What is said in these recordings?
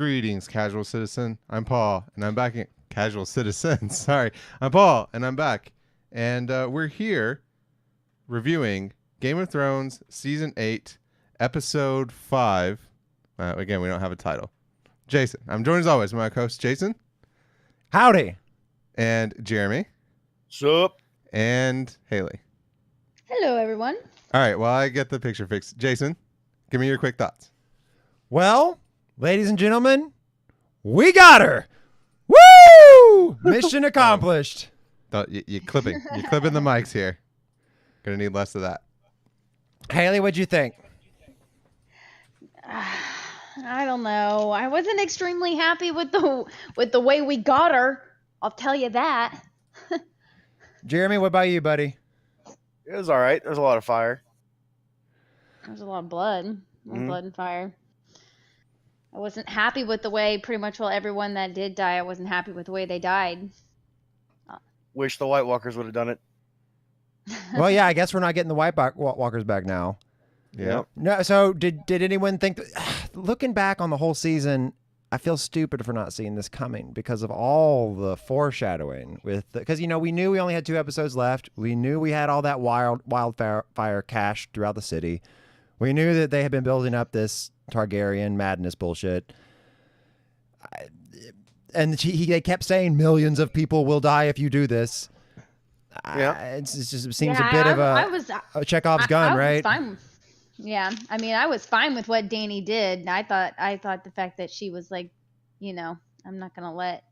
Greetings, casual citizen. I'm Paul, and I'm back. Casual citizen. Sorry, I'm Paul, and I'm back. And we're here reviewing Game of Thrones Season 8, Episode 5. Again, we don't have a title. Jason. I'm joined as always by my co-host Jason. Howdy. And Jeremy. Sup? And Haley. Hello, everyone. All right, well, I get the picture fixed. Jason, give me your quick thoughts. Well, ladies and gentlemen, we got her. Woo! Mission accomplished. You're clipping the mics here. Gonna need less of that. Haley, what'd you think? I don't know. I wasn't extremely happy with the way we got her. I'll tell you that. Jeremy, what about you, buddy? It was all right. There's a lot of fire. There's a lot of blood. Blood and fire. I wasn't happy with the way pretty much everyone that did die, I wasn't happy with the way they died. Wish the White Walkers would have done it. Well, yeah, I guess we're not getting the White Walkers back now. Yeah. No. So did anyone think that, looking back on the whole season, I feel stupid for not seeing this coming because of all the foreshadowing because, we knew we only had 2 episodes left. We knew we had all that wildfire cash throughout the city. We knew that they had been building up this Targaryen madness bullshit. They kept saying millions of people will die if you do this. Yeah. It seems a bit of a Chekhov's gun, right? Fine. Yeah, I mean, I was fine with what Dany did. I thought the fact that she was like, I'm not gonna let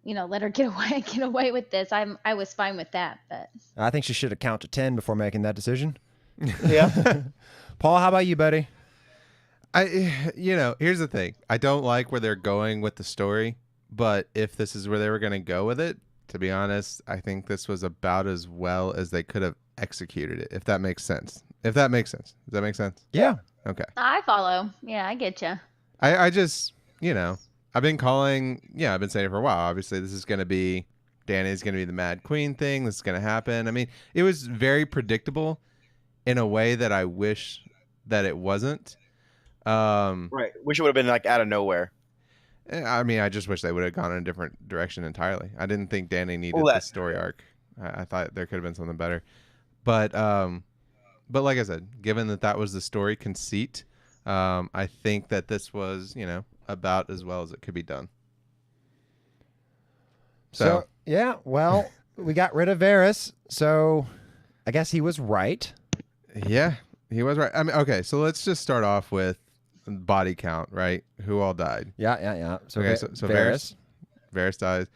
her get away with this. I was fine with that, but I think she should have counted 10 before making that decision. Yeah. Paul, how about you, buddy? Here's the thing. I don't like where they're going with the story, but if this is where they were going to go with it, to be honest, I think this was about as well as they could have executed it, if that makes sense. Does that make sense? Yeah. Okay. I follow. Yeah, I get you. I just, I've been saying it for a while. Obviously, this is going to be, Dany's going to be the Mad Queen thing. This is going to happen. I mean, it was very predictable in a way that I wish that it wasn't. Right. Wish it would have been like out of nowhere. I mean, I just wish they would have gone in a different direction entirely. I didn't think Dany needed this story arc. I thought there could have been something better. But like I said, given that was the story conceit, I think that this was, about as well as it could be done. So yeah, well, we got rid of Varys, so I guess he was right. Yeah, he was right. I mean, okay, so let's just start off with body count, right? Who all died? Yeah. So, okay, so Varys dies.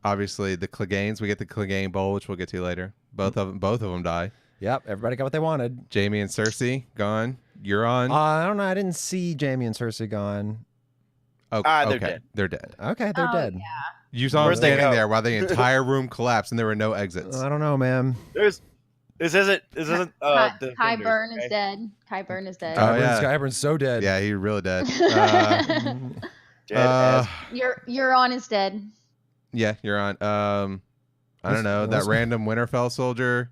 Obviously the Cleganes. We get the Clegane Bowl, which we'll get to later. Both of them die. Yep, everybody got what they wanted. Jaime and Cersei gone. Euron. I don't know. I didn't see Jaime and Cersei gone. Oh, they're okay. dead. They're dead. Okay, they're dead. Yeah. You saw them standing there while the entire room collapsed and there were no exits. I don't know, man. This isn't Qyburn is dead. Qyburn is dead. Oh, yeah. Qyburn's so dead. Yeah, he's really dead. Euron is dead. Yeah, Euron. I don't know, that random Winterfell soldier,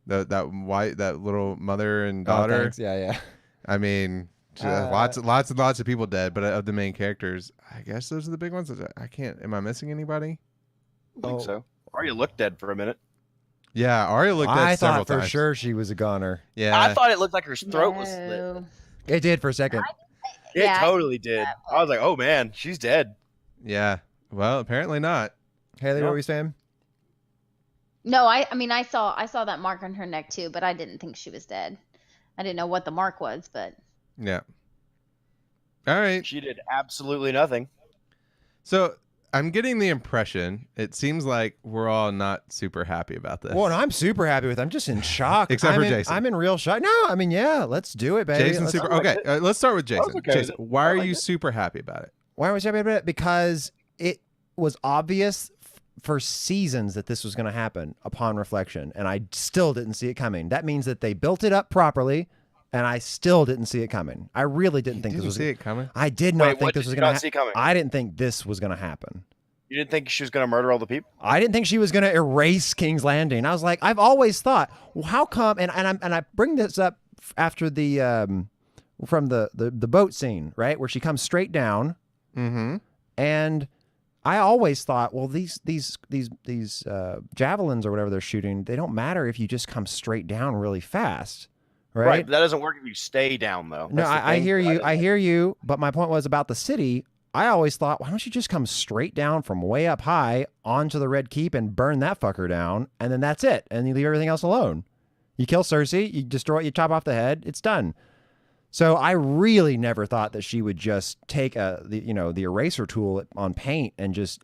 that little mother and daughter. Oh, thanks. Yeah. I mean, lots and lots of people dead, but of the main characters, I guess those are the big ones. I can't. Am I missing anybody? I think so. Arya looked dead for a minute. Yeah, Arya looked dead several times. I thought for sure she was a goner. Yeah, I thought it looked like her throat was slit. It did for a second. It totally did. I was like, oh man, she's dead. Yeah. Well, apparently not. Haley, what were you saying? No, I mean I saw that mark on her neck too, but I didn't think she was dead. I didn't know what the mark was, but yeah. All right. She did absolutely nothing. So I'm getting the impression it seems like we're all not super happy about this. Well, no, I'm super happy with it. I'm just in shock. Except for Jason. I'm in real shock. No, I mean, yeah, let's do it, baby. Jason's super. Okay, let's start with Jason. Okay. Jason, why are you super happy about it? Why was I happy about it? Because it was obvious for seasons that this was going to happen upon reflection, and I still didn't see it coming. That means that they built it up properly, and I still didn't see it coming. I really didn't think this was see it coming. I did not think this was going to happen. I didn't think this was going to happen. You didn't think she was going to murder all the people? I didn't think she was going to erase King's Landing. I was like, I've always thought, well, how come? And I bring this up after the from the boat scene, right, where she comes straight down, Mm-hmm. and I always thought, well, these javelins or whatever they're shooting, they don't matter if you just come straight down really fast, right? But that doesn't work if you stay down though. No, That's the I thing. hear you. I hear you. But my point was about the city. I always thought, why don't you just come straight down from way up high onto the Red Keep and burn that fucker down, and then that's it, and you leave everything else alone. You kill Cersei, you destroy, you chop off the head, it's done. So I really never thought that she would just take the eraser tool on paint and just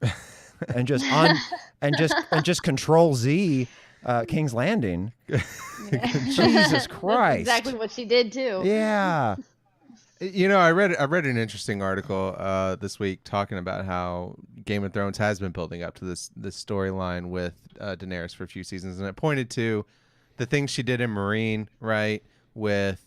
control Z King's Landing. Jesus Christ! Exactly what she did too. Yeah. You know, I read an interesting article this week talking about how Game of Thrones has been building up to this storyline with Daenerys for a few seasons, and it pointed to the things she did in Meereen, right? With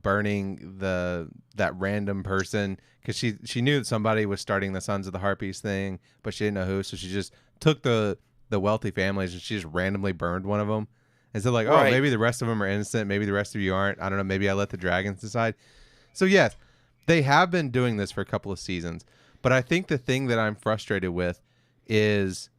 burning that random person because she knew that somebody was starting the Sons of the Harpies thing, but she didn't know who, so she just took the wealthy families and she just randomly burned one of them and said like, oh, Right. maybe the rest of them are innocent, maybe the rest of you aren't. I don't know. Maybe I let the dragons decide. So yes, they have been doing this for a couple of seasons, but I think the thing that I'm frustrated with is,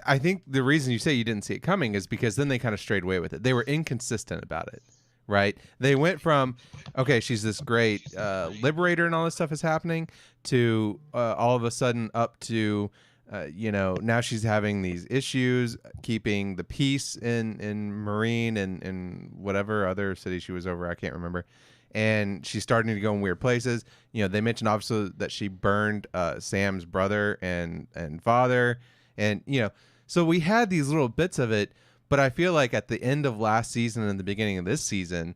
I think the reason you say you didn't see it coming is because then they kind of strayed away with it. They were inconsistent about it, right? They went from, okay, she's this great liberator and all this stuff is happening, to all of a sudden up to, now she's having these issues keeping the peace in Meereen and whatever other city she was over. I can't remember. And she's starting to go in weird places. They mentioned obviously that she burned Sam's brother and father. And, so we had these little bits of it, but I feel like at the end of last season and the beginning of this season,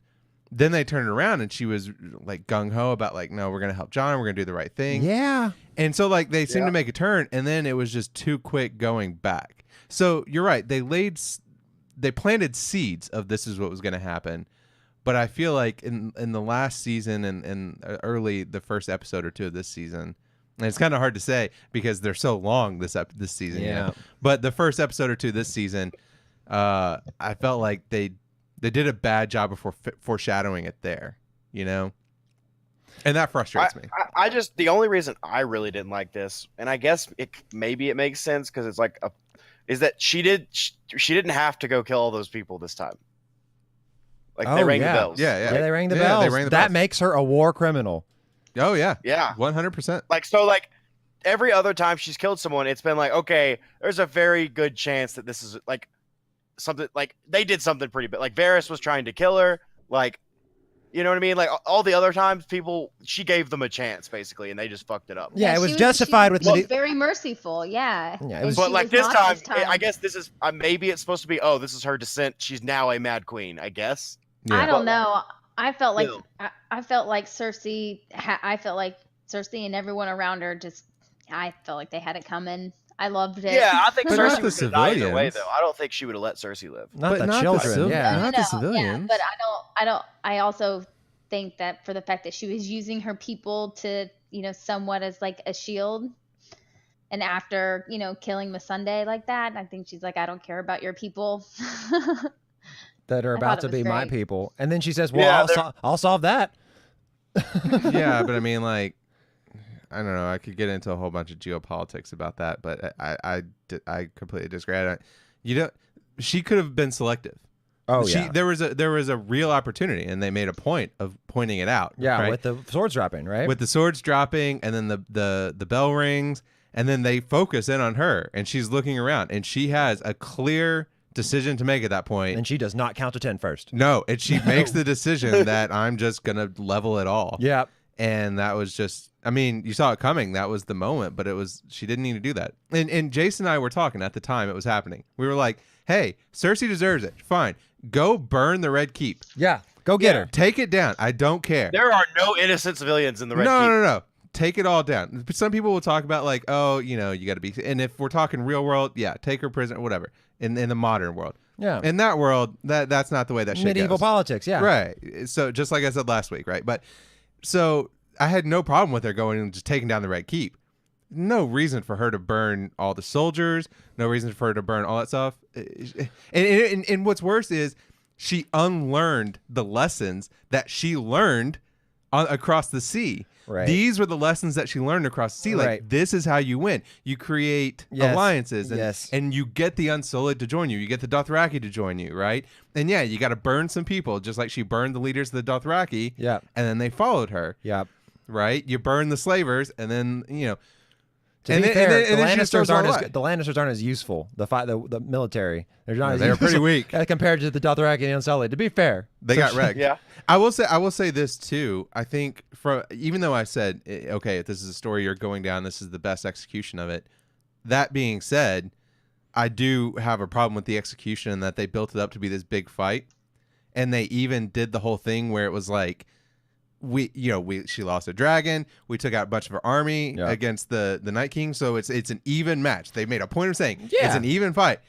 then they turned around and she was like gung-ho about like, no, we're going to help John. We're going to do the right thing. Yeah. And so like they seemed to make a turn, and then it was just too quick going back. So you're right. They planted seeds of this is what was going to happen. But I feel like in the last season and early the first episode or two of this season, and it's kind of hard to say because they're so long this season. Yeah. But the first episode or two this season, I felt like they did a bad job of foreshadowing it there, and that frustrates me. I just the only reason I really didn't like this, and I guess maybe it makes sense because it's like is that she didn't have to go kill all those people this time. Like they rang the bells. Yeah, they rang the Yeah, bells. they rang the That bells. makes her a war criminal. Oh yeah, Yeah. 100%. Like every other time she's killed someone, it's been like, okay, there's a very good chance that this is like something like they did something pretty bad. Like Varys was trying to kill her. Like, you know what I mean? Like all the other times, she gave them a chance basically, and they just fucked it up. Yeah, it was she justified with she was the. very merciful. Yeah. Yeah, it was- But she like was this not time, I guess this is maybe it's supposed to be. Oh, this is her descent. She's now a mad queen. I guess. Yeah. I don't know. I felt like Still. I felt like Cersei. I felt like Cersei and everyone around her I felt like they had it coming. I loved it. Yeah, I think But not Cersei the would have died either way, civilians. though. I don't think she would have let Cersei live. Not But the not the children. civil- yeah. not the Yeah, civilians. but I also think that for the fact that she was using her people to, somewhat as like a shield. And after, killing Missandei like that, I think she's like, I don't care about your people. That are I about thought to it be was my great. people. And then she says, well, Yeah, I'll solve that. Yeah, but I mean, like, I don't know. I could get into a whole bunch of geopolitics about that, but I completely disagree. She could have been selective. Oh, yeah. There was a real opportunity, and they made a point of pointing it out. Yeah, right? with the swords dropping, right? with the swords dropping, and then the bell rings, and then they focus in on her, and she's looking around, and she has a clear decision to make at that point. and she does not count to 10 first. No, and she makes the decision that I'm just gonna level it all. Yeah. And that was just, I mean, you saw it coming. That was the moment, but she didn't need to do that. And Jason and I were talking at the time it was happening. We were like, hey, Cersei deserves it. Fine. Go burn the Red Keep. Yeah. Go get her. Take it down. I don't care. There are no innocent civilians in the Red No, Keep. no. Take it all down. Some people will talk about like, oh, you got to be, and if we're talking real world, yeah, take her prisoner, whatever. In the modern world. Yeah. In that world, that's not the way that shit Medieval goes. politics. Yeah. Right. So just like I said last week, right? But so I had no problem with her going and just taking down the Red Keep. No reason for her to burn all the soldiers. No reason for her to burn all that stuff. And what's worse is she unlearned the lessons that she learned across the sea. Right. These were the lessons that she learned across the sea. Like, Right. this is how you win. You create Yes. alliances, and, Yes. and you get the Unsullied to join you. You get the Dothraki to join you, right? And yeah, you got to burn some people, just like she burned the leaders of the Dothraki, Yep. and then they followed her, Yep. right? You burn the slavers, and then, To And be then- fair, and then she just throws the it all Lannisters aren't away. as the Lannisters aren't as useful. The military they're not. Yeah, as they were pretty useful weak. as compared to the Dothraki and the Unsullied. To be fair, they So got she- wrecked. Yeah. I will say this too. I think even though I said, okay, if this is a story you're going down, this is the best execution of it. That being said, I do have a problem with the execution and that they built it up to be this big fight, and they even did the whole thing where it was like, she lost a dragon, we took out a bunch of her army Yeah. against the Night King, so it's an even match. They made a point of saying it's Yeah. an even fight,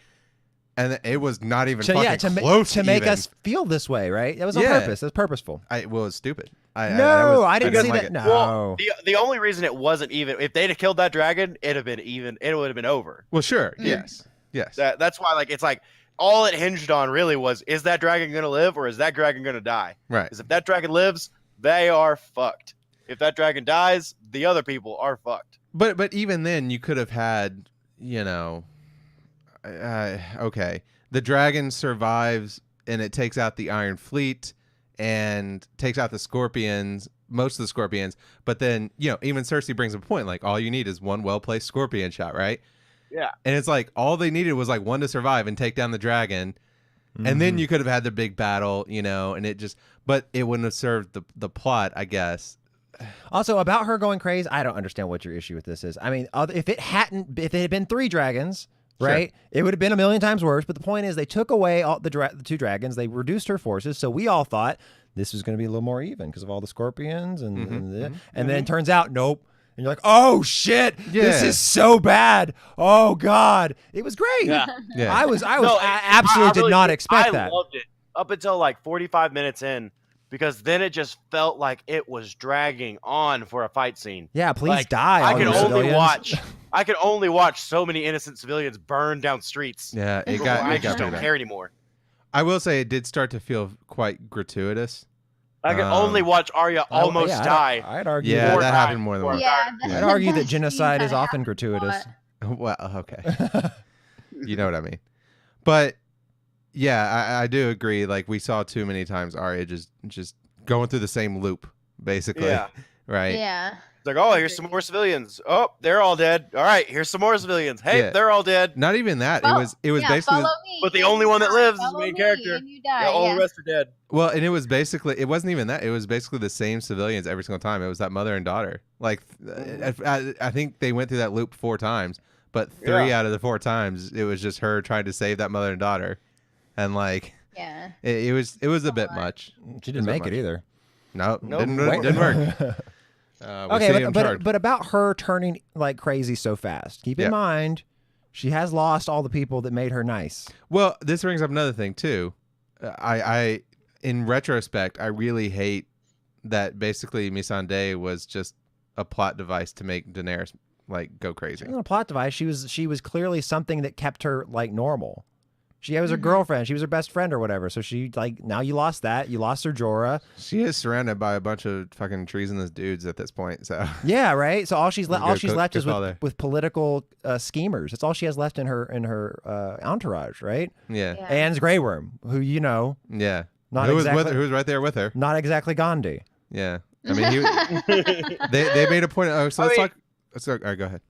and it was not even to, fucking yeah, to, close to make even. us feel this way, right? That was on Yeah. purpose. That's purposeful. It was stupid. No, I didn't see like that. it. No. Well, the only reason it wasn't even, if they'd have killed that dragon, it'd have been even. It would have been over. Well, sure. Mm. Yes. That's why, like, it's like all it hinged on really was, is that dragon gonna live or is that dragon gonna die? Right. Because if that dragon lives, they are fucked. If that dragon dies, the other people are fucked. But even then, you could have had, okay, the dragon survives and it takes out the Iron Fleet and takes out the scorpions, most of the scorpions. But then, even Cersei brings up a point, like, all you need is one well-placed scorpion shot, right? Yeah. And it's like, all they needed was like one to survive and take down the dragon. And then you could have had the big battle, and but it wouldn't have served the plot, I guess. Also, about her going crazy, I don't understand what your issue with this is. I mean, if it had been 3 dragons, right, it would have been a million times worse. But the point is, they took away all the 2 dragons. They reduced her forces, so we all thought this was going to be a little more even because of all the scorpions, and then it turns out, nope. And you're like, oh shit, this Yeah. is so bad. Oh god, it was great. Yeah. Yeah. I No, absolutely did really not did. expect I that. loved it up until like 45 minutes in, because then it just felt like it was dragging on for a fight scene. Yeah, please Like, die. I all could you only civilians. watch. I could only watch so many innocent civilians burn down streets. Yeah, it before got I it got just don't pretty bad. care anymore. I will say it did start to feel quite gratuitous. I could only watch Arya almost die. I'd argue. Yeah, More that time. happened more than More once. Yeah, I'd argue that scene genocide is kinda often happened a gratuitous. lot. Well, okay. You know what I mean. But yeah, I do agree. Like, we saw too many times Arya just going through the same loop, basically. Yeah. Right. Yeah. It's like, oh, here's some more civilians. Oh, they're all dead. All right, here's some more civilians. Hey, Yeah. they're all dead. Not even that. Well, it was yeah, basically follow me But the and only you one that die. lives is the Follow main me character. and you die. Yeah, all yeah. the rest are dead. well, and it was basically, it wasn't even that. It was basically the same civilians every single time. It was that mother and daughter. Like, I think they went through that loop 4 times, but 3 Yeah. out of the 4 times it was just her trying to save that mother and daughter, and like Yeah. it was a bit much. She didn't So make much. it either. No, Nope. didn't work. We Okay, see him charge. but about her turning like crazy so fast. Keep in Yeah. mind, she has lost all the people that made her nice. Well, this brings up another thing too. I in retrospect, I really hate that basically Missandei was just a plot device to make Daenerys like go crazy. She wasn't a plot device. She was clearly something that kept her like normal. She was her girlfriend. She was her best friend or whatever. So she like now you lost that. You lost her Jorah. She is surrounded by a bunch of fucking treasonous dudes at this point. So Yeah, right. So all she's Good left is call there. with political schemers. That's all she has left in her entourage, right? yeah, Yeah. Anne's Grey Worm, who yeah. Not who was exactly- with her? Who was right there with her? not exactly Gandhi. Yeah. I mean, they made a point. Oh, so I let's mean- talk. Let's go. All right, go ahead.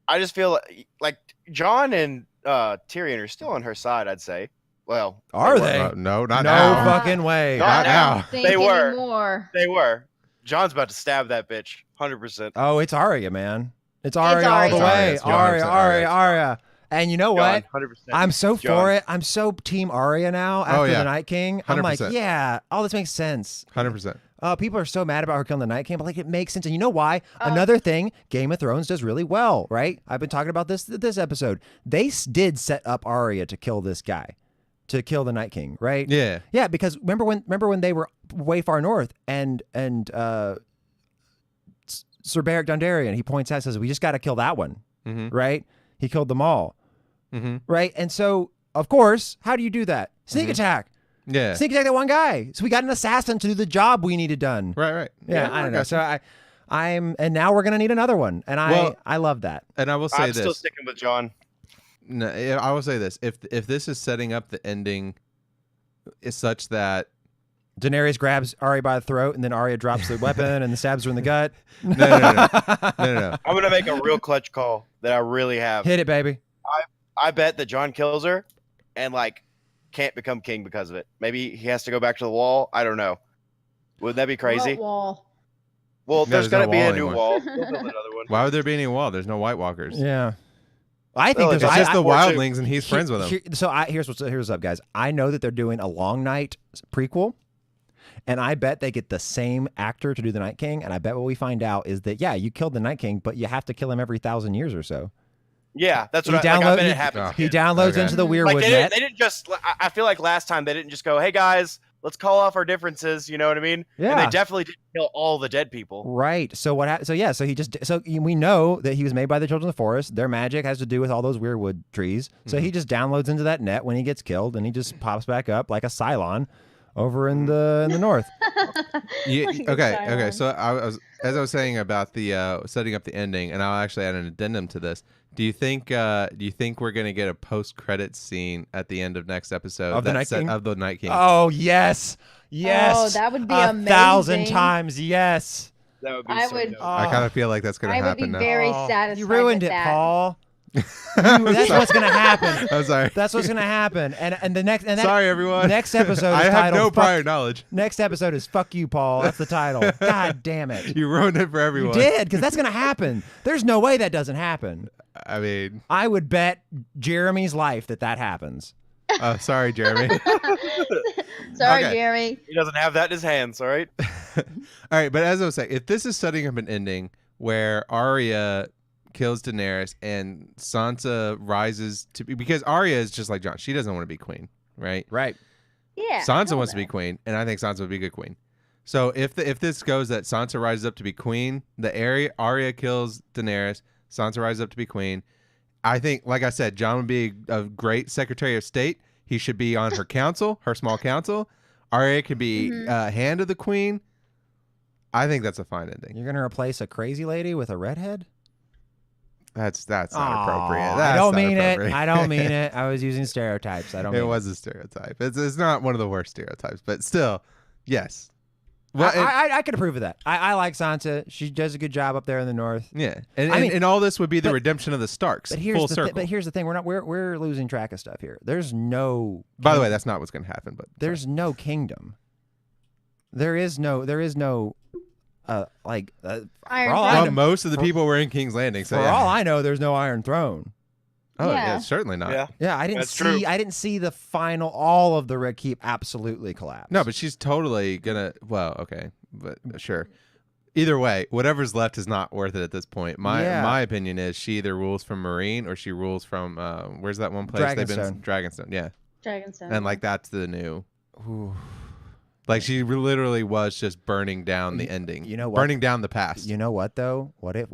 I just feel like Jon and Tyrion are still on her side, I'd say. Well, Are were. they? No, not no now. fucking way. Not I now. don't think They were. anymore. They were. John's about to stab that bitch, 100%. Oh, it's Arya, man. It's Arya all Arya. the It's way. It's Arya, 100% Arya, Arya. Arya. And you know what? 100%. I'm so Jon. for it. I'm so team Arya now after yeah. the Night King. I'm like, 100%. yeah, all this makes sense. 100%. People are so mad about her killing the Night King, but like it makes sense. And you know why? Oh. Another thing Game of Thrones does really well, right? I've been talking about this episode. They did set up Arya to kill this guy, to kill the Night King, right? Yeah. Yeah, because remember when they were way far north and Sir Beric Dondarrion, he points out, says, we just got to kill that one, Mm-hmm. right? He killed them all, Mm-hmm. right? And so, of course, how do you do that? Sneak attack. Yeah. Sneak attack that one guy. So we got an assassin to do the job we needed done. Right. Yeah, I don't know. So and now we're gonna need another one, and I love that. And I will say I'm this. still sticking with John. No, I will say this: if this is setting up the ending, is such that Daenerys grabs Arya by the throat, and then Arya drops the weapon and stabs her in the gut. no. I'm gonna make a real clutch call that I really have. Hit it, baby. I bet that John kills her, and like can't become king because of it. Maybe he has to go back to the wall. I don't know. Wouldn't that be crazy? What wall? Well, No, there's there's gonna no be wall a new anymore. wall. They'll build another one. Why would there be any wall? There's no White Walkers. Yeah. I think Well, there's it's It's just the or two. wildlings, and he's friends with them. Here's what's up, guys. I know that they're doing a Long Night prequel, and I bet they get the same actor to do the Night King. And I bet what we find out is that you killed the Night King, but you have to kill him every 1,000 years or so. Yeah, that's what He I bet he- it happens. He again. downloads Okay. into the Like Weirwood they net. didn't just. I feel like last time they didn't just go, "Hey guys, let's call off our differences." You know what I mean? And Yeah. they definitely didn't kill all the dead people. Right. So what happened? So we know that he was made by the Children of the Forest. Their magic has to do with all those Weirwood trees. So he just downloads into that net when he gets killed, and he just pops back up like a Cylon over in the north. Like a Okay. Cylon. So as I was saying about the setting up the ending, and I'll actually add an addendum to this. Do you think we're gonna get a post-credit scene at the end of next episode Of the Night King? of the Night King? Oh yes, yes. Oh, that would be 1,000 amazing. times yes. That would be I so would- dope. I kind of feel like that's gonna I would happen be now. very Oh, satisfied. You ruined with it, that. Paul. That's what's gonna happen. I'm sorry. That's what's gonna happen. And the next and that, Sorry, everyone. Next episode is I have titled no Fuck- prior knowledge. Next episode is "Fuck You, Paul." That's the title. God damn it. You ruined it for You everyone. did, because that's gonna happen. There's no way that doesn't happen. I mean, I would bet Jeremy's life that happens. sorry, Jeremy. Sorry, Okay. Jeremy. He doesn't have that in his hands, all right? All right, but as I was saying, if this is setting up an ending where Arya kills Daenerys and Sansa rises to be, because Arya is just like Jon, she doesn't want to be queen, right? Right. Yeah. Sansa hell wants to no. be queen, and I think Sansa would be a good queen. So if this goes that Sansa rises up to be queen, Arya kills Daenerys, Sansa rises up to be queen. I think, like I said, Jon would be a great Secretary of State. He should be on her council, her small council. Arya could be hand of the queen. I think that's a fine ending. You're gonna replace a crazy lady with a redhead? That's not appropriate. Aw, That's I don't not mean it. appropriate. I don't mean it. I was using stereotypes. I don't. It mean was a stereotype. It's not one of the worst stereotypes, but still, yes. Well, I could approve of that. I like Sansa. She does a good job up there in the north. yeah, and, I mean, and all this would be the but- redemption of the Starks. But here's full the circle. but here's the thing. We're losing track of stuff here. There's no. By the way, that's not what's going to happen. But There's no kingdom. There is no. Iron for all I well, know, most of the people were in King's Landing. So for yeah. all I know, there's no Iron Throne. Oh yeah, Yeah. certainly not. Yeah. Yeah, I didn't That's see. true. I didn't see the final. All of the Red Keep absolutely collapse. No, but she's totally gonna. Well, okay, but sure. Either way, whatever's left is not worth it at this point. My opinion is she either rules from Marine or she rules from where's that one place they've been Dragonstone. Yeah, Dragonstone. and like that's the new. Ooh. Like she literally was just burning down the ending. You know what? Burning down the past. You know what though? What if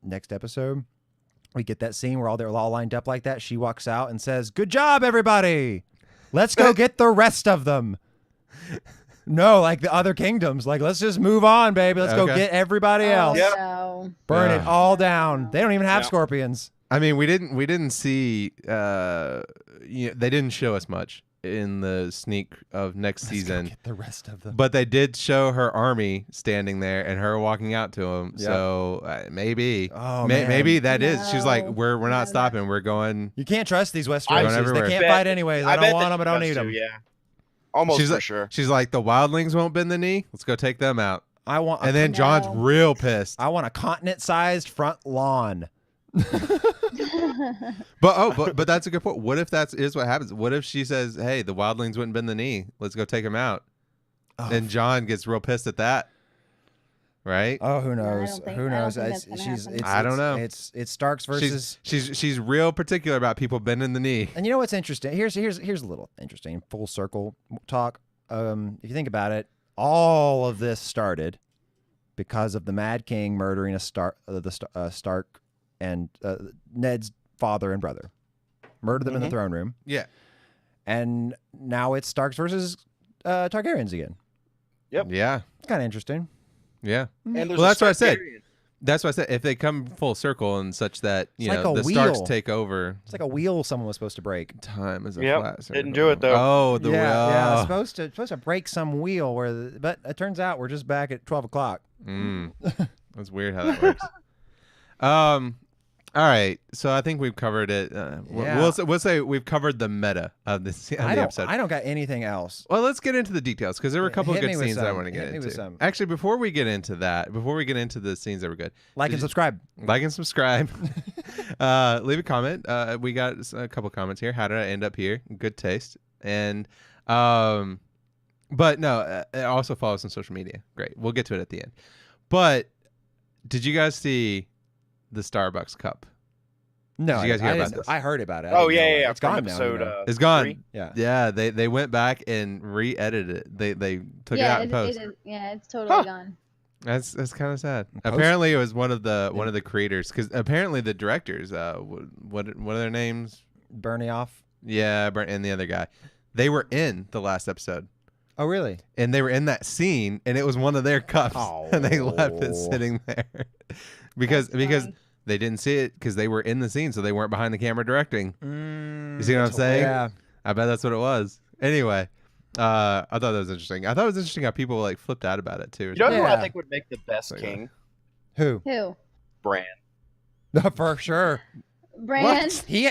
next episode we get that scene where they're all lined up like that? She walks out and says, "Good job, everybody. Let's go get the rest of them." No, like the other kingdoms. Like, let's just move on, baby. Let's go Okay. get everybody else. Yep. No. Burn it Yeah. all down. They don't even have Yeah. scorpions. I mean, we didn't see. They didn't show us much in the sneak of next Let's go season. get the rest of them. But they did show her army standing there and her walking out to him. Yeah. So maybe, Oh, man. maybe that is. She's like, No. we're No, not no. stopping. We're going. You can't trust these Westeros. Going They everywhere. can't Bet- fight anyways. I don't bet want that them. I don't she need does them. too, Yeah. Almost She's for like, sure. She's like, the wildlings won't bend the knee. Let's go take them out. I want. And then John's No. real pissed. I want a continent-sized front lawn. But that's a good point. What if is what happens? What if she says, "Hey, the wildlings wouldn't bend the knee. Let's go take them out." Oh, And John gets real pissed at that. Right? Oh, who I knows? don't think- Who I don't knows? think It's- that's gonna happen. I don't know. It's Starks versus. She's real particular about people bending the knee. And you know what's interesting? Here's a little interesting full circle talk. If you think about it, all of this started because of the Mad King murdering a Stark and Ned's father and brother. Murdered them in the throne room. Yeah. and now it's Starks versus Targaryens again. Yep. Yeah. Kind of interesting. Yeah. And there's Well, a that's what I said. Targaryen. That's what I said. If they come full circle and such that, you It's like know, a the Starks wheel. take over. It's like a wheel someone was supposed to break. Time is a Yep, flat circle. didn't do it, though. Oh, the yeah, wheel. it's supposed to break some wheel but it turns out we're just back at 12 o'clock. That's weird how that works. All right, so I think we've covered it. We'll say we've covered the meta of this of the episode. I don't got anything else. Well, let's get into the details because there were a couple of Hit good me with scenes that I some. want to get Hit me with into. some. Actually, before we get into the scenes that were good, Like did and you- subscribe. like and subscribe. Leave a comment. We got a couple comments here. How did I end up here? Good taste. And but no, also follow us on social media. Great. We'll get to it at the end. But did you guys see the Starbucks cup? No, Did you guys hear I about didn't- this? I heard about it. I Oh didn't know yeah, it. yeah. It's from gone now. episode, you know. It's gone. 3. Yeah. Yeah, they went back and re-edited it. They took it Yeah, out in post. it's totally Huh. gone. That's kind of sad. Post- Apparently, it was one of the creators because apparently the directors, what are their names? Bernie off. Yeah, Brent and the other guy, they were in the last episode, Oh, really? and they were in that scene, and it was one of their cups, and they left it Oh. sitting there because funny. they didn't see it because they were in the scene, so they weren't behind the camera directing. You see what I'm That's saying? Yeah. I bet that's what it was. Anyway, I thought that was interesting. I thought it was interesting how people like flipped out about it too. You know who I Yeah. think would make the best Like, king? Who? Who? Bran. For sure. Brand. He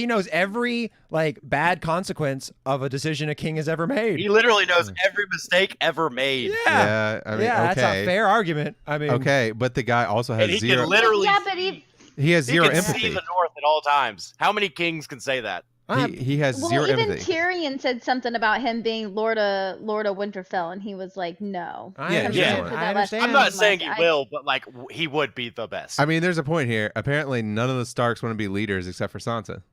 knows every like bad consequence of a decision a king has ever made. He literally knows every mistake ever made. Yeah. I mean, yeah, okay. that's a fair argument. I mean, Okay, but the guy also has And he zero. can literally Yeah, but he He has he zero can see empathy. the North at all times. How many kings can say that? He has well, zero even empathy. Tyrion said something about him being Lord of Winterfell, and he was like, "No." I Yeah, understand. yeah. I understand. I'm not Much. saying he I- will, but like he would be the best. I mean, there's a point here. Apparently, none of the Starks want to be leaders except for Sansa,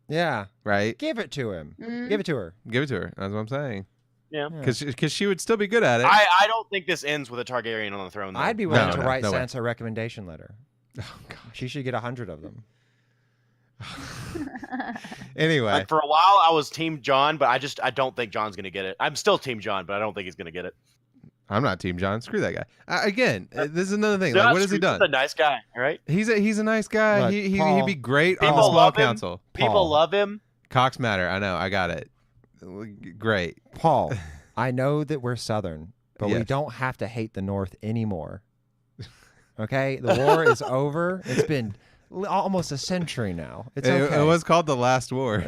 Yeah. right? Give it to him. Mhm. Give it to her. Give it to her. That's what I'm saying. Yeah. Because she would still be good at it. I don't think this ends with a Targaryen on the throne. Though. I'd be willing No, to no, write no way. Sansa a recommendation letter. Oh God. She should get 100 of them. Anyway, Like for a while, I was Team John, but I don't think John's gonna get it. I'm still Team John, but I don't think he's gonna get it. I'm not Team John. Screw that guy. Again, this is another thing. He's Like, not what has he screwed, done? He's a nice guy, right? He's a nice guy. Look, He'd Paul, be great on people the small love him. council. People Paul. love him. Cox matter. I know. I got it. Great. Paul, I know that we're Southern, but we Yes. don't have to hate the North anymore. Okay? The war is over. It's been almost a century now. It's okay. It was called the Last War.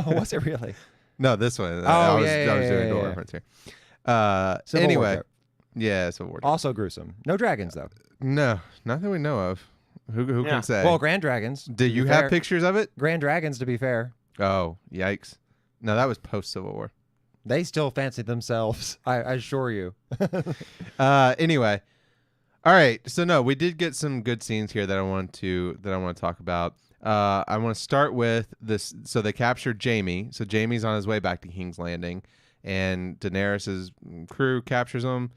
Was it really? No, this one. Oh, I was yeah, doing yeah, a dual yeah. reference here. Civil War Anyway, joke. yeah, Civil War. Also gruesome. No dragons, though. No, not that we know of. Who Yeah. can say? Well, Grand Dragons. Do to be you have fair. pictures of it? Grand Dragons, to be fair. Oh, yikes! No, that was post Civil War. They still fancy themselves. I assure you. Anyway, all right. So no, we did get some good scenes here that I want to talk about. I want to start with this. So they captured Jaime. So Jaime's on his way back to King's Landing, and Daenerys's crew captures him,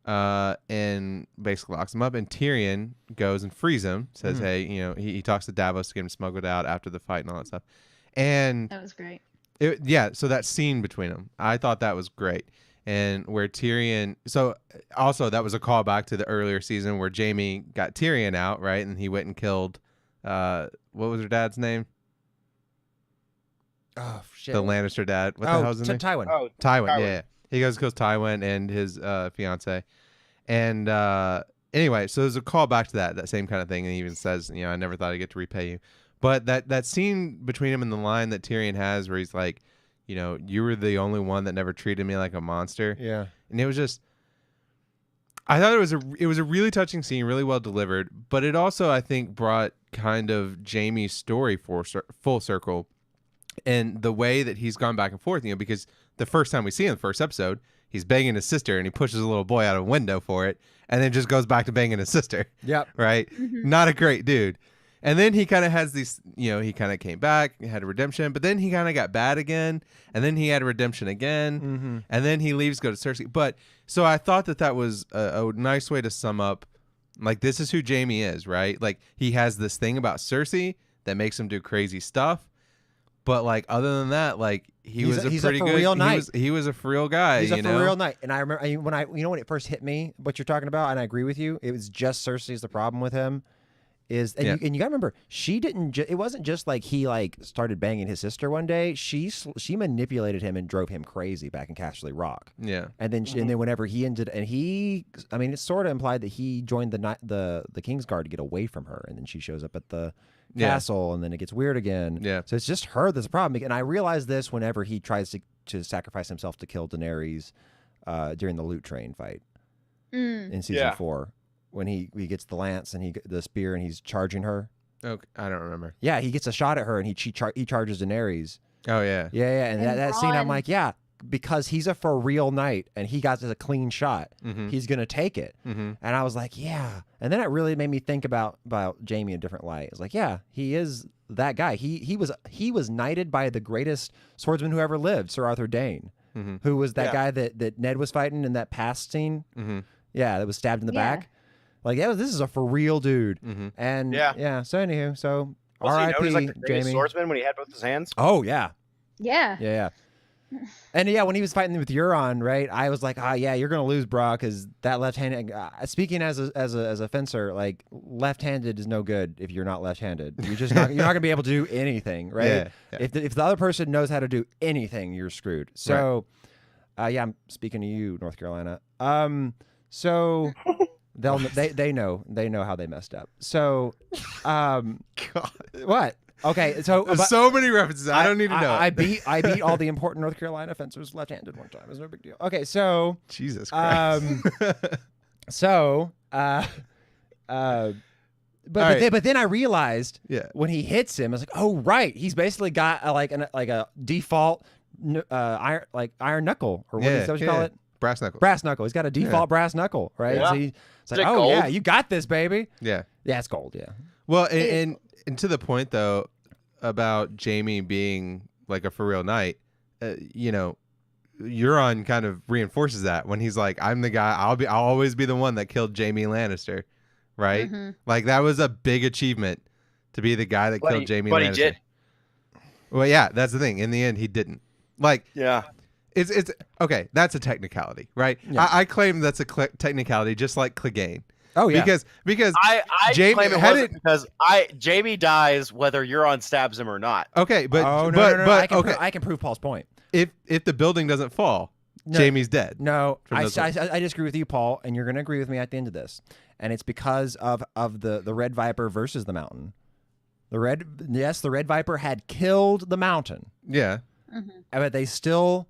and basically locks him up. And Tyrion goes and frees him. Says, "Hey, you know," he talks to Davos to get him smuggled out after the fight and all that stuff. And That was great. so that scene between them, I thought that was great. And where Tyrion, so also that was a callback to the earlier season where Jaime got Tyrion out, right? And he went and killed, what was her dad's name? Oh, shit. The Lannister dad. What the hell was his name? Tywin. Oh, Tywin, Tywin. yeah. He goes kills Tywin and his fiance. And anyway, so there's a call back to that same kind of thing. And he even says, you know, I never thought I'd get to repay you. But that scene between him and the line that Tyrion has where he's like, you know, you were the only one that never treated me like a monster. Yeah. And it was just, I thought it was a really touching scene, really well delivered. But it also, I think, brought kind of Jaime's story full circle. And the way that he's gone back and forth, you know, because the first time we see him, the first episode, he's banging his sister and he pushes a little boy out of a window for it and then just goes back to banging his sister, Yep. right? Not a great dude. And then he kind of has these, you know, he kind of came back, had a redemption, but then he kind of got bad again. And then he had a redemption again. Mm-hmm. And then he leaves, go to Cersei. But so I thought that was a nice way to sum up, like, this is who Jaime is, right? Like, he has this thing about Cersei that makes him do crazy stuff. But like other than that, like He's a pretty for good. real knight. He was a for real guy. He's a you for know? real knight. And I remember when it first hit me, what you're talking about, and I agree with you. It was just Cersei's the problem with him. You gotta remember, she didn't. It wasn't just like he like started banging his sister one day. She manipulated him and drove him crazy back in Casterly Rock. Yeah. And then and then whenever he ended, and I mean, it's sort of implied that he joined the Kingsguard to get away from her, and then she shows up at the castle, and then it gets weird again. Yeah. So it's just her that's a problem. And I realize this whenever he tries to sacrifice himself to kill Daenerys during the loot train fight in season 4. When he gets the lance and the spear and he's charging her. Okay, I don't remember. Yeah, he gets a shot at her and he charges Daenerys. Oh yeah. Yeah, and that scene, I'm Ron- like, yeah, because he's a for real knight and he got a clean shot, he's gonna take it. And I was like, yeah. And then it really made me think about Jaime in a different light. It's like, yeah, he is that guy. He was knighted by the greatest swordsman who ever lived, Sir Arthur Dane, who was that guy that Ned was fighting in that past scene. Yeah, that was stabbed in the back. Like, this is a for real dude. And so anywho, so Was he known R.I.P. as like the greatest Jaime. swordsman when he had both his hands? Oh yeah, Yeah. yeah. And yeah, when he was fighting with Euron, right? I was like, yeah, you're gonna lose, bro, because that left-handed. Speaking as a fencer, like left-handed is no good if you're not left-handed. You're not gonna be able to do anything, right? Yeah. If the other person knows how to do anything, you're screwed. So, yeah, I'm speaking to you, North Carolina. So they know how they messed up. So, God. what? Okay, so There's so many references. I don't need to know. I beat all the important North Carolina fencers left-handed one time. It's no big deal. Okay, so Jesus Christ. But then I realized Yeah. when he hits him, I was like, oh right, he's basically got a default iron knuckle, or what is that what you call it? Brass knuckle. Brass knuckle. He's got a default brass knuckle, right? Yeah. So it's like, Is it oh gold? yeah, you got this, baby. Yeah. Yeah, it's gold. Yeah. Well, and to the point though about Jaime being like a for real knight, Euron kind of reinforces that when he's like, "I'm the guy. I'll always be the one that killed Jaime Lannister," right? Like that was a big achievement to be the guy that killed Jaime but Lannister. he did. Well, yeah, that's the thing. In the end, he didn't. Like, Yeah. it's okay. That's a technicality, right? Yeah. I claim that's a technicality, just like Clegane. Oh yeah. Because I Jaime claim it had wasn't because Jamie dies whether Euron stabs him or not. okay, but oh no, but no, no, but no. okay, I can prove Paul's point. if the building doesn't fall, No. Jaime's dead. No, From I those ones. disagree with you, Paul, and you're going to agree with me at the end of this. And it's because of the Red Viper versus the Mountain. The Red Viper had killed the Mountain, Yeah, but they still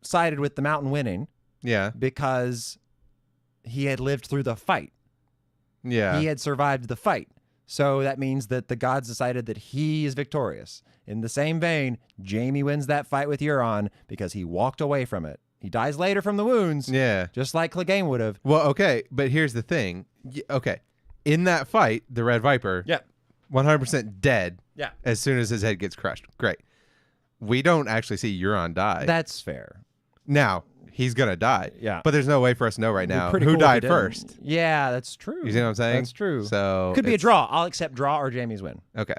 sided with the Mountain winning yeah, because he had lived through the fight. yeah. He had survived the fight. So that means that the gods decided that he is victorious. In the same vein, Jaime wins that fight with Euron because he walked away from it. He dies later from the wounds, Yeah. just like Clegane would have. Well, okay, but here's the thing. Okay, in that fight, the Red Viper, Yeah. 100% dead. Yeah. As soon as his head gets crushed. Great. We don't actually see Euron die. That's fair. Now he's gonna die. Yeah. But there's no way for us to know right It'd be now pretty who cool if he died didn't. first. Yeah, that's true. You see what I'm saying? That's true. So Could be a it's- draw. I'll accept draw or Jamie's win. Okay.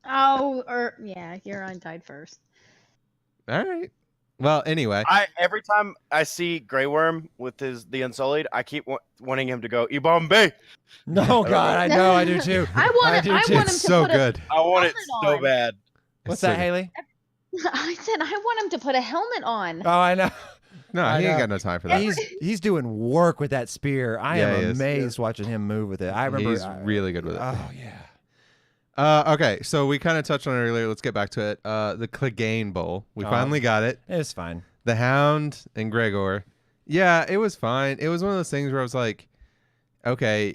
Euron died first. All right. Well, anyway. Every time I see Grey Worm with the Unsullied, I keep wanting him to go Ibombe. No, God, I know, I do too. I want do him. I too. want him It's to so put good. I want it Helmet so on. bad. What's It's that, so- Haley? I said I want him to put a helmet on. Oh, I know. No, I he ain't know. got no time for that. He's doing work with that spear. I Yeah, he am is. amazed watching him move with it. I remember He's really good with it. Oh yeah. Okay, so we kind of touched on it earlier. Let's get back to it. The Clegane Bowl. We Oh. finally got it. It's fine. The Hound and Gregor. Yeah, it was fine. It was one of those things where I was like, okay,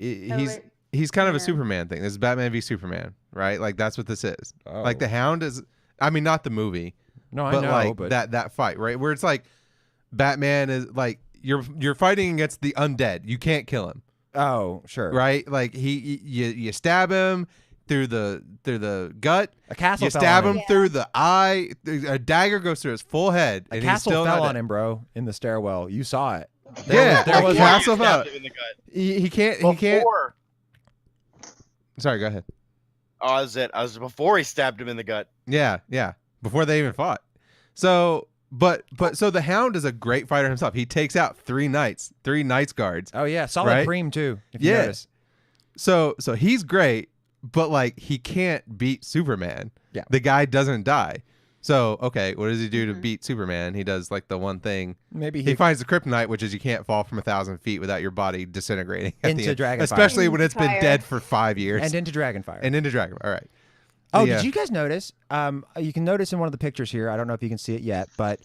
he's kind of a Yeah. Superman thing. This is Batman v Superman, right? Like that's what this is. Oh. Like the Hound is, I mean, not the movie, No, I but know, like but that fight, right? Where it's like Batman is like you're fighting against the undead. You can't kill him, oh, sure. right? Like you stab him through the gut. A castle You fell stab on him Yeah. through the eye. A dagger goes through his full head, A and he's castle still fell not on dead. him, bro, in the stairwell. You saw it. Yeah, there was a castle Before you fell. stabbed him in the gut. He can't. He can't. Before. Sorry, go ahead. Oh, that was it. I was before he stabbed him in the gut. Yeah, yeah. before they even fought. So, but so the Hound is a great fighter himself. He takes out 3 Knights Guards. Oh yeah, solid Right? cream too. If you Yeah. notice. So he's great, but like he can't beat Superman. Yeah. The guy doesn't die. So, okay, what does he do to beat Superman? He does like the one thing. Maybe He finds the kryptonite, which is you can't fall from 1,000 feet without your body disintegrating at Into the end. Dragonfire. Especially when it's been Fire. dead for 5 years. and into Dragonfire. And into Dragon. All right. Oh, Yeah. did you guys notice? You can notice in one of the pictures here. I don't know if you can see it yet, but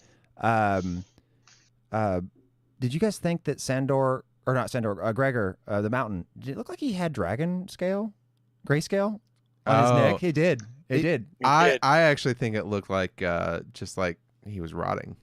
did you guys think that Sandor or not Sandor, Gregor, the Mountain? Did it look like he had dragon scale, grayscale on his Oh. neck? He did. It It- did. I actually think it looked like just like he was rotting.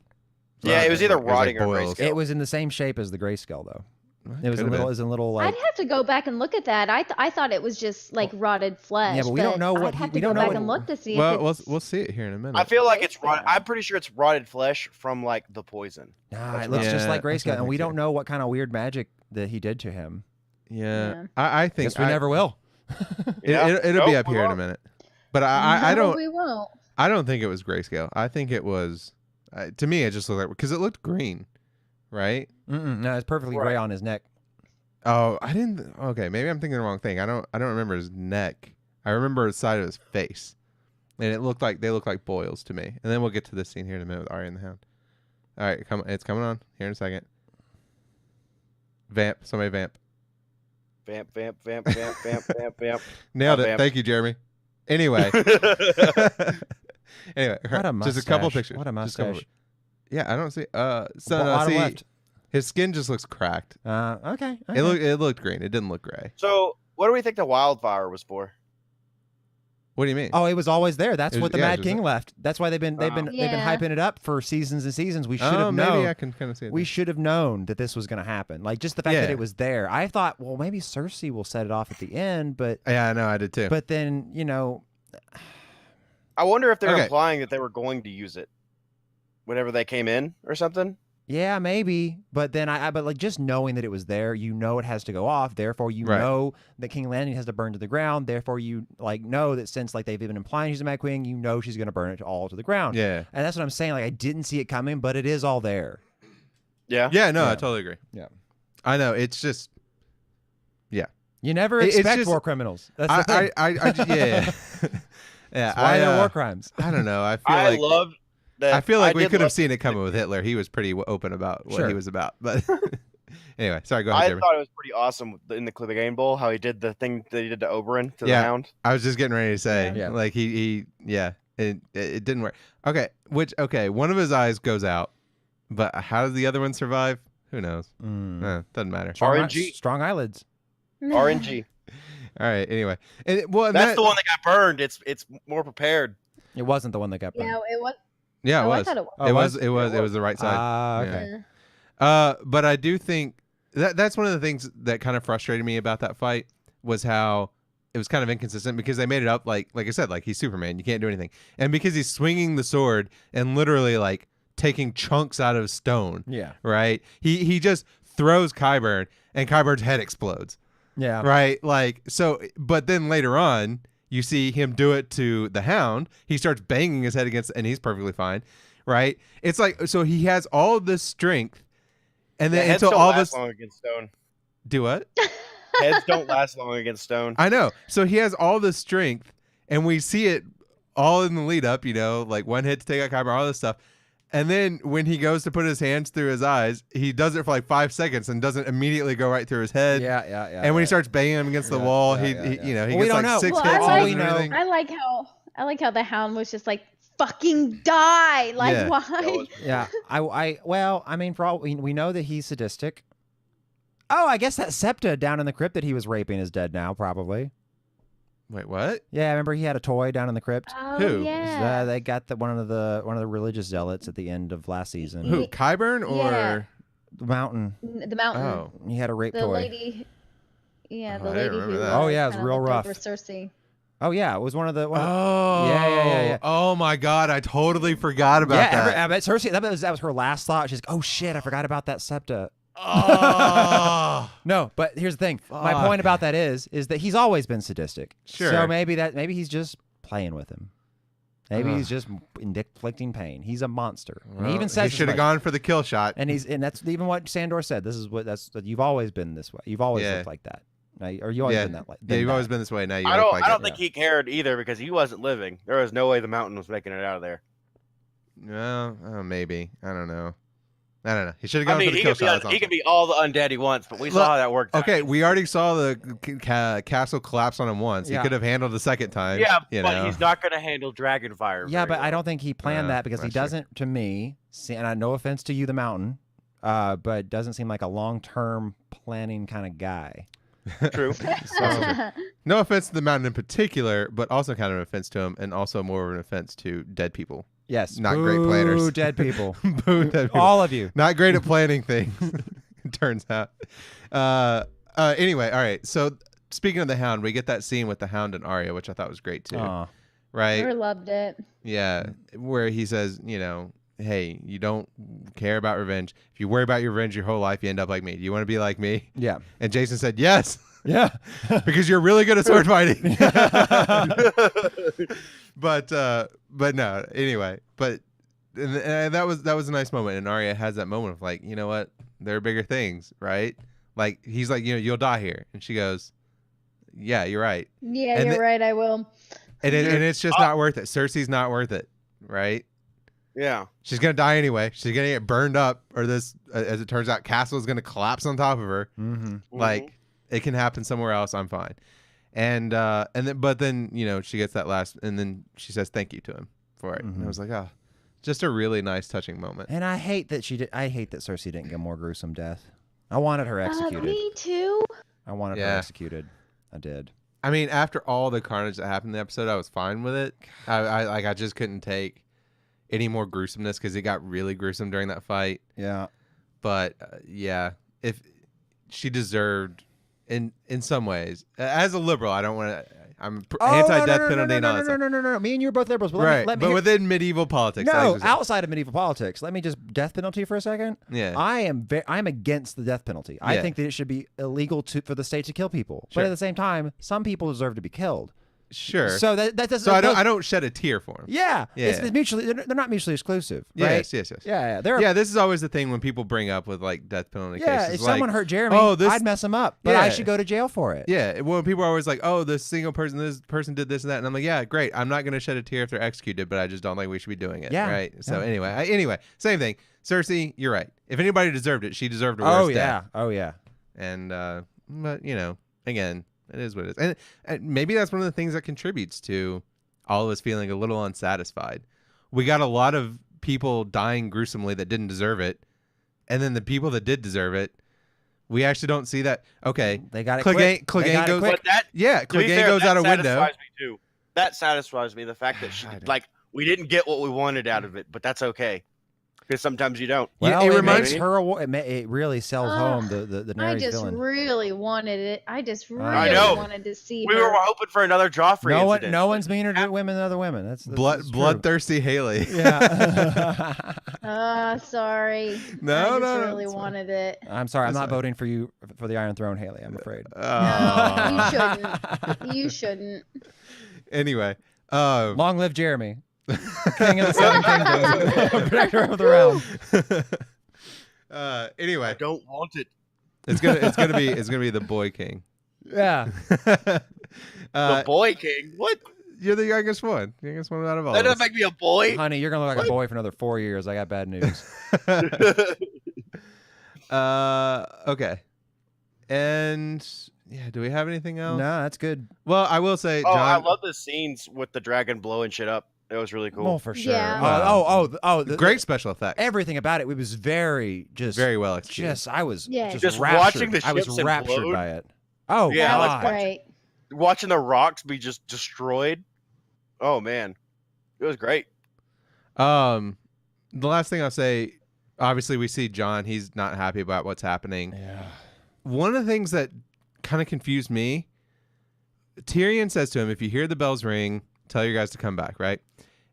Yeah, it was either like rotting or boils. grayscale. It was in the same shape as the grayscale, though. It was a Could've little. been. It was a little like. I'd have to go back and look at that. I thought it was just like rotted flesh. Yeah, but we don't know what I'd he- have to we go don't know back what- and look to see. Well, if we'll it's, we'll see it here in a minute. I feel like it's Grayscale. rotted. I'm pretty sure it's rotted flesh from like the poison. Nah, That's it looks just right. like Yeah, grayscale, and we me don't too. know what kind of weird magic that he did to him. yeah, Yeah. I think Guess we never will. Yeah. it'll be Nope, up we here in a won't. minute. But I No, don't We won't. I don't think it was grayscale. I think it was to me it just looked like because it looked green, right? No, it's perfectly gray Right. on his neck. Oh, I didn't. Okay, maybe I'm thinking the wrong thing. I don't remember his neck. I remember the side of his face, and they look like boils to me. And then we'll get to this scene here in a minute with Arya and the Hound. All right, it's coming on here in a second. Vamp, somebody vamp. Vamp, vamp, vamp, vamp, vamp, vamp, vamp. Nailed Oh, it. vamp. Thank you, Jeremy. Anyway, anyway, What a mustache! just a couple pictures. What a Just a couple- mustache! Yeah, I don't see. Bottom See, left. his skin just looks cracked. Okay. It looked green. It didn't look gray. So, what do we think the wildfire was for? What do you mean? Oh, it was always there. That's It was- what the yeah, it Mad was King there. left. That's why they've been Yeah. hyping it up for seasons and seasons. We should Oh, have maybe known. I can kind of see it. We then. should have known that this was going to happen. Like just the fact that Yeah. it was there. I thought, well, maybe Cersei will set it off at the end, but Yeah, I know. I did too. then I wonder if they're Okay. implying that they were going to use it whenever they came in or something. yeah, maybe. But then but like just knowing that it was there, you know it has to go off. Therefore, you Right. know that King Landing has to burn to the ground. Therefore, you like know that since like they've been implying she's a Mad Queen, you know she's going to burn it all to the ground. yeah. And that's what I'm saying. Like I didn't see it coming, but it is all there. Yeah. Yeah, no, I Yeah. totally agree. Yeah. I know. It's just You never It's expect just- war criminals. That's the thing. I just, yeah. yeah. That's why they're war crimes. I don't know. I feel I like loved that. I feel like we did could have love- seen it coming with Hitler. He was pretty open about what Sure. he was about. But anyway, sorry, go ahead, I Jeremy. thought it was pretty awesome in the Clegane Bowl how he did the thing that he did to Oberyn to Yeah. the Hound. I was just getting ready to say, Yeah. like he it didn't work. Okay, one of his eyes goes out, but how does the other one survive? Who knows? Doesn't matter. RNG. Strong eyelids. RNG. All right. Anyway, and and That's the one that got burned. It's more prepared. It wasn't the one that got burned. Yeah, it was. Yeah, it Oh, I was. thought it was. Oh, It was? was. It was the right side. Ah, Yeah. okay. Yeah. But I do think that's one of the things that kind of frustrated me about that fight was how it was kind of inconsistent because they made it up like I said, like he's Superman, you can't do anything, and because he's swinging the sword and literally like taking chunks out of stone, Yeah. right? He just throws Qyburn and Qyburn's head explodes, Yeah. right? Like so, but then later on. You see him do it to the Hound. He starts banging his head against, and he's perfectly fine, right? It's like so he has all of this strength, and then Heads until don't all last this long against stone. do what? Heads don't last long against stone. I know. So he has all this strength, and we see it all in the lead up. You know, like one hit to take out Kyber, all this stuff, and then when he goes to put his hands through his eyes, he does it for like 5 seconds and doesn't immediately go right through his head. Yeah. And when he starts banging him against the Yeah, wall, yeah, he yeah. you know he Well, we gets don't like know. 6 Well, hits I in like- and everything. I like how the Hound was just like fucking die. Like Yeah. That why? was- Yeah. I mean, for all we know that he's sadistic. Oh, I guess that Septa down in the crypt that he was raping is dead now, probably. Wait, what? Yeah, remember he had a toy down in the crypt. Oh, Who? Yeah. They got one of the religious zealots at the end of last season. Who? Qyburn or? Yeah. The mountain. The mountain. Oh, He had a rape The toy. lady. Yeah, Oh, the I lady didn't who. remember that. Oh, yeah, it was kinda real looked rough. over Cersei. Oh yeah, it was one of the. Oh, Yeah. Oh my God, I totally forgot about Yeah, that. I bet Cersei. That was her last thought. She's like, "Oh shit, I forgot about that Septa." Oh, No, but here's the thing. My Fuck. point about that is that he's always been sadistic. Sure. So maybe he's just playing with him, Maybe he's just inflicting pain. He's a monster. And he Well, even says he should have as much. gone for the kill shot. And that's even what Sandor said. This is that you've always been this way. You've always Yeah. looked like that. Now, or you always been that way. Yeah, you've always been this way. Now you I look don't. like I don't it. think he cared either because he wasn't living. There was no way the mountain was making it out of there. No, maybe. I don't know. He should have I gone mean, for the he kill could, be, shot. he could be all the undead he wants, but we Look, saw how that worked. out. Okay, we already saw the castle collapse on him once. Yeah. He could have handled the second time. Yeah, you but know. he's not going to handle dragon fire. Yeah, very but I well. don't think he planned that because he that's true. doesn't, to me, and I no offense to you, the mountain, but doesn't seem like a long-term planning kind of guy. True. No offense to the mountain in particular, but also kind of an offense to him, and also more of an offense to dead people. Yes, Not great planners. Boo, dead people. Boo, dead people. All of you. Not great at planning things. It turns out. Anyway, all right. So speaking of the Hound, we get that scene with the Hound and Arya, which I thought was great too. Aw. Right? Never loved it. Yeah, where he says, hey, you don't care about revenge. If you worry about your revenge your whole life, you end up like me. Do you want to be like me? Yeah. And Jason said, yes, Yeah. because you're really good at sword fighting. but no, anyway. But and that was a nice moment. And Arya has that moment of like, you know what? There are bigger things, right? Like he's like, you'll die here, and she goes, yeah, you're right. Yeah, And you're right. I will. And it's just not worth it. Cersei's not worth it, right? Yeah. She's gonna die anyway. She's gonna get burned up, or this, as it turns out, castle is gonna collapse on top of her. Mm-hmm. Like it can happen somewhere else. I'm fine. And then she gets that last, and then she says thank you to him for it. And I was like, just a really nice, touching moment. And I hate that I hate that Cersei didn't get a more gruesome death. I wanted her executed. Me too. I wanted her Yeah. executed. I did. I mean, after all the carnage that happened in the episode, I was fine with it. I just couldn't take any more gruesomeness because it got really gruesome during that fight. Yeah. But yeah, if she deserved, in some ways, as a liberal, I don't want to. I'm anti-death penalty and all that stuff. No. Me and you are both liberals. But Right, let me but hear- within medieval politics. I no, was- outside of medieval politics. Let me just death penalty for a second. Yeah. I'm against the death penalty. I Yeah. think that it should be illegal for the state to kill people. Sure. But at the same time, some people deserve to be killed. Sure. So that doesn't. So I don't shed a tear for him. Yeah. Yeah. It's mutually. They're not mutually exclusive. Right? Yes. Yeah. They're. Yeah, this is always the thing when people bring up with like death penalty Yeah. cases. If someone like, hurt Jeremy, oh, this, I'd mess him up, but I Yeah. should go to jail for it. Yeah, well, people are always like, "Oh, this person did this and that," and I'm like, "Yeah, great. I'm not going to shed a tear if they're executed, but I just don't think we should be doing it." Yeah. Right. So Yeah. anyway, same thing. Cersei, you're right. If anybody deserved it, she deserved a worse death. Oh yeah. And but again, it is what it is, and maybe that's one of the things that contributes to all of us feeling a little unsatisfied. We got a lot of people dying gruesomely that didn't deserve it, and then the people that did deserve it, we actually don't see that. Okay, They got it. Clegane quick. They got it goes- quick. But that yeah, to be Clegane fair, goes that out a window. satisfies me too. That satisfies me. The fact that we didn't get what we wanted out of it, but that's okay. Because sometimes you don't. Yeah, Well, it it reminds- makes her. It really sells home the I Daenerys just villain. really wanted it. I just really I know. wanted to see We her. were hoping for another Joffrey incident. No one's meaner to women than other women. That's true. Bloodthirsty Haley. Yeah. Sorry. No, I just no, really it's fine. wanted it. I'm sorry. I'm That's not fine. voting for you for the Iron Throne, Haley. I'm afraid. You shouldn't. You shouldn't. Anyway, Long live Jeremy, King of the Seven Kingdoms, Protector of the Realm. anyway, I don't want it. it's gonna be the Boy King. Yeah. The Boy King. What? You're the youngest one. Youngest one out of all. That of doesn't make me a boy. Honey, you're gonna look like a boy for another 4 years. I got bad news. us. Okay. And yeah, do we have anything else? No, that's good. Well, I will say, Oh, John. I love the scenes with the dragon blowing shit up. It was really cool. Well, for sure. Yeah. Great special effects. Everything about it was very Very well executed. I was Yeah. Just raptured. watching the I was ships raptured implode. by it. Oh Yeah, That like God. was great. Watching the rocks be just destroyed. Oh man, it was great. The last thing I'll say, obviously we see John, he's not happy about what's happening. Yeah. One of the things that kind of confused me, Tyrion says to him, if you hear the bells ring, tell your guys to come back, right?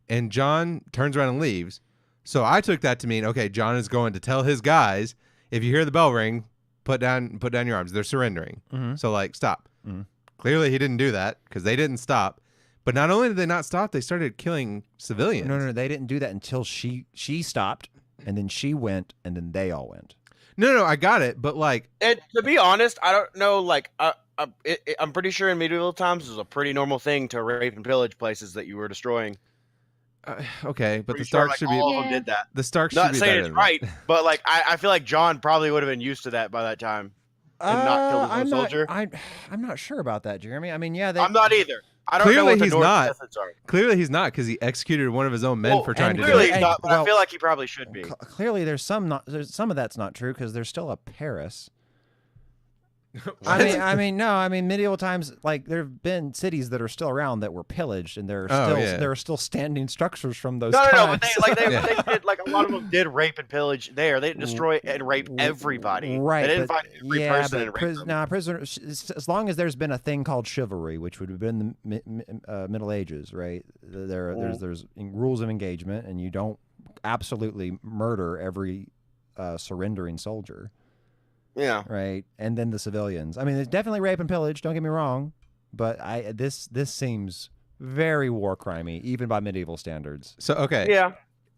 And John turns around and leaves. So I took that to mean, okay, John is going to tell his guys, if you hear the bell ring, put down your arms. They're surrendering. Mhm. So like, stop. Mhm. Clearly he didn't do that because they didn't stop. But not only did they not stop, they started killing civilians. No, they didn't do that until she stopped, and then she went, and then they all went. No, I got it. But like, And to be honest, I don't know. Like, I'm pretty sure in medieval times it was a pretty normal thing to rape and pillage places that you were destroying. okay, but Pretty the sure, Starks like, should be all of them Yeah. did that. the Starks Not should be saying better it's than right, that. but like I feel like John probably would have been used to that by that time. And not killed his own I'm soldier? I'm not sure about that, Jeremy. I mean, yeah, they, I'm not either. I don't know Clearly what the he's Norse not. methods are. Clearly, he's not because he executed one of his own men Well, for trying to do Clearly it. he's not, but well, I feel like he probably should be. Clearly, there's some of that's not true because there's still a Paris. What? I mean, medieval times, like there have been cities that are still around that were pillaged, and there are Oh, still yeah. there are still standing structures from those No, times. but they Yeah. they did, like, a lot of them did rape and pillage there. They didn't destroy and rape everybody. Right, They didn't but, find every yeah, person but and rape them. prisoners. As long as there's been a thing called chivalry, which would have been the Middle Ages, right? There's rules of engagement, and you don't absolutely murder every surrendering soldier, Yeah. right? And then the civilians. I mean, there's definitely rape and pillage. Don't get me wrong, but this seems very war crimey, even by medieval standards. So okay, Yeah.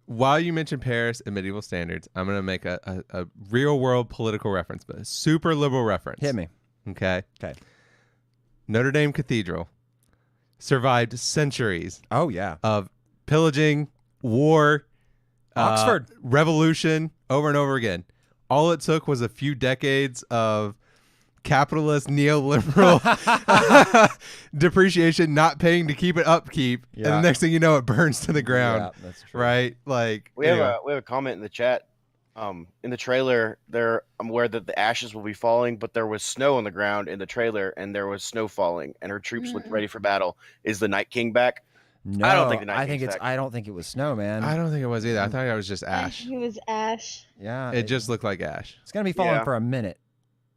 while you mentioned Paris and medieval standards, I'm gonna make a real world political reference, but a super liberal reference. Hit me. Okay. Okay. Notre Dame Cathedral survived centuries Oh yeah. of pillaging, war, Oxford. revolution over and over again. All it took was a few decades of capitalist neoliberal depreciation, not paying to keep it upkeep, and Yeah. the next thing you know, it burns to the ground. Yeah, that's true. Right? Like We have anyway. a comment in the chat. In the trailer, I'm aware that the ashes will be falling, but there was snow on the ground in the trailer, and there was snow falling, and her troops looked ready for battle. Is the Night King back? No, I don't think the Night I think King's it's. back. I don't think it was snow, man. I don't think it was either. I thought it was just ash. It was ash. Yeah, It just looked like ash. it's gonna be falling Yeah. for a minute.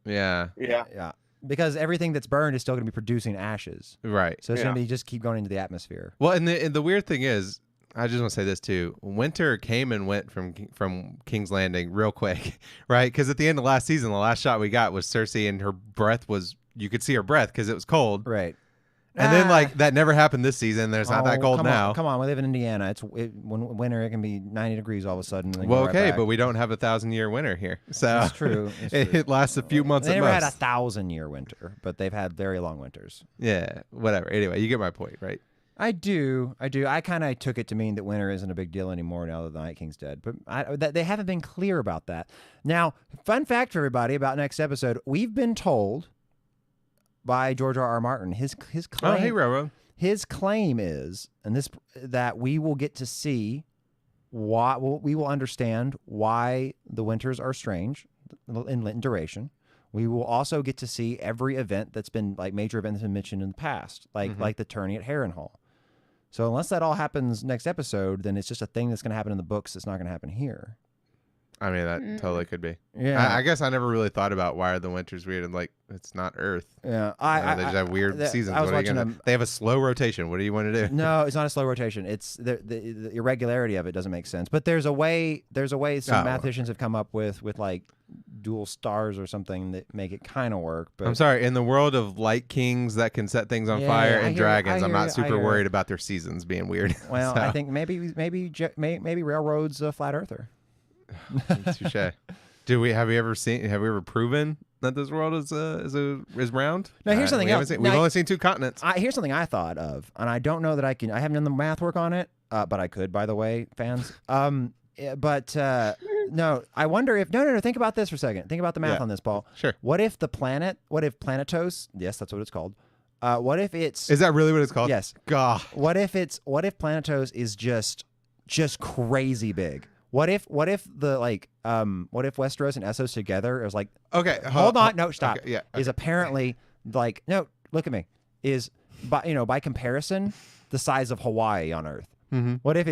Yeah. Yeah. Yeah, because everything that's burned is still gonna be producing ashes, Right. so it's Yeah. gonna be just keep going into the atmosphere. Well, and the weird thing is, I just want to say this too. Winter came and went from King's Landing real quick, right? Because at the end of last season, the last shot we got was Cersei, and her breath was, you could see her breath because it was cold. Right. And then Ah. like that never happened this season. There's not that cold come now. On, come on, we live in Indiana. When winter it can be 90 degrees all of a sudden. and then Well, go right okay, back. but we don't have a 1,000-year winter here, so That's true. It's it, true. it lasts a few months They at never had most. 1,000-year winter, but they've had very long winters. Yeah, whatever. Anyway, you get my point, right? I do. I kind of took it to mean that winter isn't a big deal anymore now that the Night King's dead. But that they haven't been clear about that. Now, fun fact for everybody about next episode: we've been told by George R. R. Martin his claim. Oh, hey, Railroad. His claim is, and this that we will get to see why we will understand why the winters are strange in duration. We will also get to see every event that's been like major event that's been mentioned in the past, like the tourney at Harrenhal. So unless that all happens next episode, then it's just a thing that's going to happen in the books. That's not going to happen here. I mean, that totally could be. Yeah, I guess I never really thought about why are the winters weird, and like it's not Earth. yeah. They just have weird seasons. I was What are you watching gonna- them. They have a slow rotation. What do you want to do? No, it's not a slow rotation. It's the irregularity of it doesn't make sense. But there's a way. There's a way some Oh. mathematicians have come up with like dual stars or something that make it kind of work. But I'm sorry. In the world of light kings that can set things on Yeah, fire yeah, I and hear you, dragons, I I'm hear not you, I super hear you. worried about their seasons being weird. well, So, I think maybe railroads a flat earther. touche. Have we ever proven that this world is round? Now, here's something we haven't else. seen- Now, we've only seen two continents. Here's something I thought of, and I don't know that I can. I haven't done the math work on it, but I could, by the way, fans. No, I wonder if no. Think about this for a second. Think about the math Yeah. on this, Paul. Sure. What if Planetos? Yes, that's what it's called. What if it's Is that really what it's called? yes? God. What if Planetos is just crazy big? What if Westeros and Essos together is like Okay. hold on, no, stop. Okay, yeah. Is apparently like no, look at me. Is by comparison the size of Hawaii on Earth. Mm-hmm. What if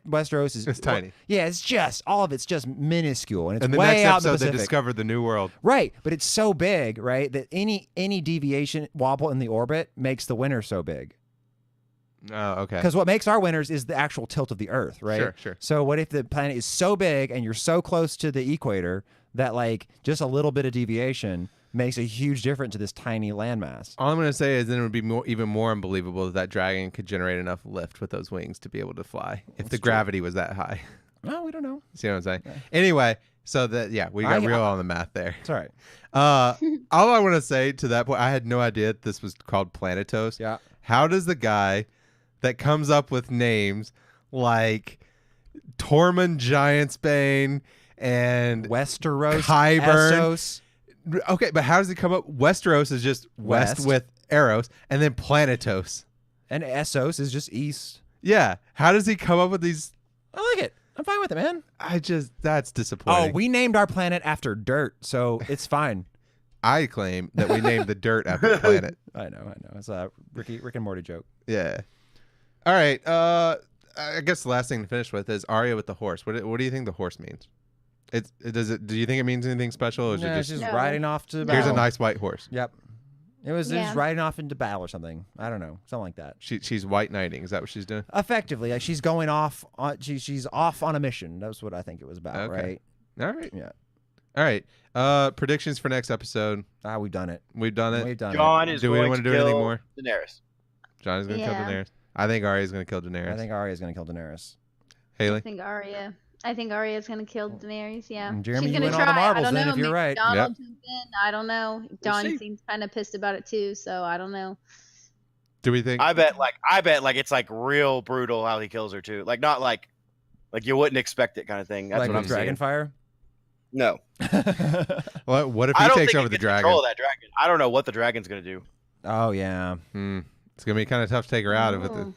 Westeros is It's tiny. Yeah, it's just all of it's just minuscule and it's And the way next out in the episode, they Pacific. discovered the new world. Right, but it's so big, right, that any deviation wobble in the orbit makes the winter so big. Oh, okay. Because what makes our winters is the actual tilt of the Earth, right? Sure, sure. So what if the planet is so big and you're so close to the equator that like just a little bit of deviation makes a huge difference to this tiny landmass. All I'm gonna say is then it would be even more unbelievable that dragon could generate enough lift with those wings to be able to fly if the gravity was that high. Well, we don't know. See what I'm saying? Yeah. Anyway, so that we got real on the math there. It's all right. All I want to say to that point, I had no idea that this was called Planetos. Yeah. How does the guy that comes up with names like Tormund Giantsbane and Westeros, Qyburn. Essos. Okay, but how does he come up? Westeros is just west West. with arrows, and then Planetos. And Essos is just east. Yeah. How does he come up with these? I like it. I'm fine with it, man. That's disappointing. Oh, we named our planet after dirt, so it's fine. I claim that we named the dirt after the planet. I know. It's a Rick and Morty joke. Yeah. All right. I guess the last thing to finish with is Arya with the horse. What do you think the horse means? Do you think it means anything special, or is Yeah, it she's just No. riding off to here's battle. a nice white horse? Yep. It was Yeah. riding off into battle or something. I don't know, something like that. She's white knighting. Is that what she's doing? Effectively, like she's going off on she's off on a mission. That's what I think it was about, Okay. right? All right. Yeah. All right. Predictions for next episode. We've done it. We've done it. We've done John is Do we going want to to do anything kill more? Daenerys. John is going to Yeah. kill Daenerys. I think Arya is going to kill it. Daenerys. I think Arya's gonna kill Daenerys. Haley. I think Arya's gonna kill Daenerys. Yeah, Jeremy, she's you gonna win all the try. marbles I don't then, know. if you're Maybe right. John Yep. will jump in. I don't know. John see. seems kind of pissed about it too, so I don't know. Do we think? I bet like it's like real brutal how he kills her too. Like not like you wouldn't expect it kind of thing. That's like what I'm with saying. Dragonfire. No, What if I he don't takes think over he the gets dragon? control of that dragon. I don't know what the dragon's gonna do. Oh yeah. It's going to be kind of tough to take her out of it. Ooh.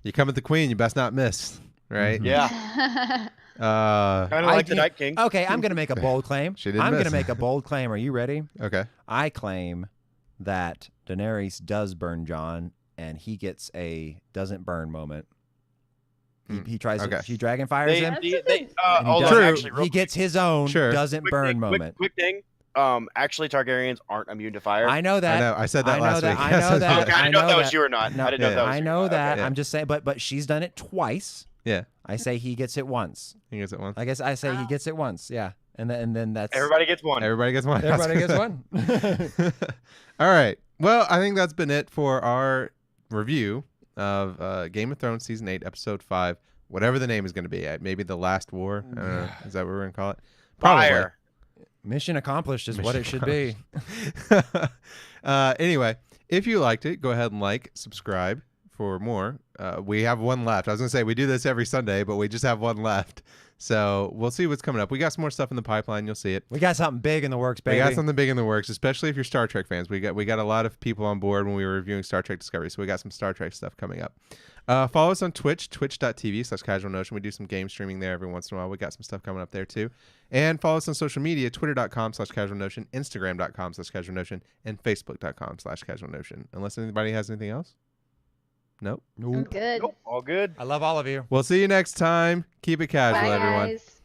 You come at the queen, you best not miss, right? Mhm. Yeah, Uh, kind of like the Night King. Okay, I'm gonna make a bold claim. She didn't I'm miss. gonna make a bold claim. Are you ready? okay. I claim that Daenerys does burn John, and he gets a doesn't burn moment. He tries okay. to, she dragon fires They, him. they, and they, he hold does- on, True. actually, real he gets his own Sure. doesn't burn thing, moment. Quick thing. Actually, Targaryens aren't immune to fire. I know that. I know. I said that I know last that. week. I know that. Okay, I didn't know if that was you or not. No, I didn't know if that was I you. know that. Okay. I'm just saying, but she's done it twice. Yeah. I say he gets it once. He gets it once. I guess I say he Wow. gets it once. Yeah, and then that's Everybody gets one. Everybody gets one. everybody gets one. All right. Well, I think that's been it for our review of Game of Thrones Season 8, Episode 5, whatever the name is going to be. Maybe The Last War. I don't know. Is that what we're going to call it? Fire. Mission accomplished is what it should be. Anyway, if you liked it, go ahead and subscribe for more. We have one left. I was going to say we do this every Sunday, but we just have one left. So we'll see what's coming up. We got some more stuff in the pipeline. You'll see it. We got something big in the works, baby. We got something big in the works, especially if you're Star Trek fans. We got a lot of people on board when we were reviewing Star Trek Discovery, so we got some Star Trek stuff coming up. Follow us on Twitch, twitch.tv/Casual Notion. We do some game streaming there every once in a while. We got some stuff coming up there too. And follow us on social media, twitter.com/Casual Notion, instagram.com/Casual Notion, and facebook.com/Casual Notion. Unless anybody has anything else? Nope. I'm good. Nope, all good. I love all of you. We'll see you next time. Keep it casual, Bye, everyone. guys.